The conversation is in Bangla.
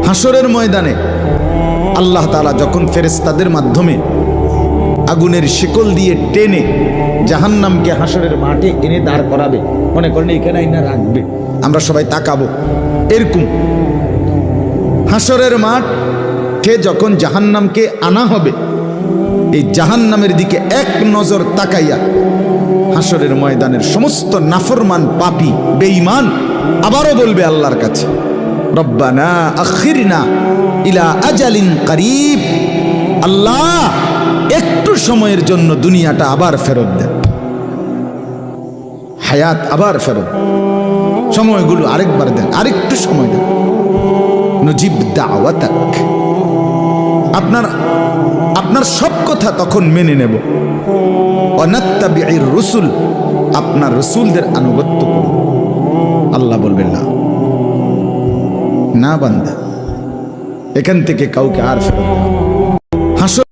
হাসরের ময়দানে আল্লাহ তাআলা যখন ফেরেশতাদের মাধ্যমে আগুনের শিকল দিয়ে টেনে জাহান্নামকে হাসরের মাঠে এনে দাঁড় করাবে, মনে করেন এখানে আইনা রাখবে, আমরা সবাই তাকাবো, এরকম হাসরের মাঠে যখন জাহান্নামকে আনা হবে, এই জাহান্নামের দিকে এক নজর তাকাইয়া হাসরের ময়দানের সমস্ত নাফরমান পাপী বেঈমান আবারও বলবে আল্লাহর কাছে, রব্বানা আখিরনা ইলা আজালিন করিব, আল্লাহ একটু সময়ের জন্য দুনিয়াটা আবার ফেরত দেন, হায়াত আবার ফেরত, সময়গুলো আরেকবার দেন, আরেকটু সময় দেন, নজিব দাওয়াতাক, আপনার সব কথা তখন মেনে নেব, ওয়ানাত্তাবিউর রুসুল, আপনার রসুলদের আনুগত্য করব। আল্লাহ বলবেন না, না বান্দা, এখান থেকে কাউকে আর ফেরত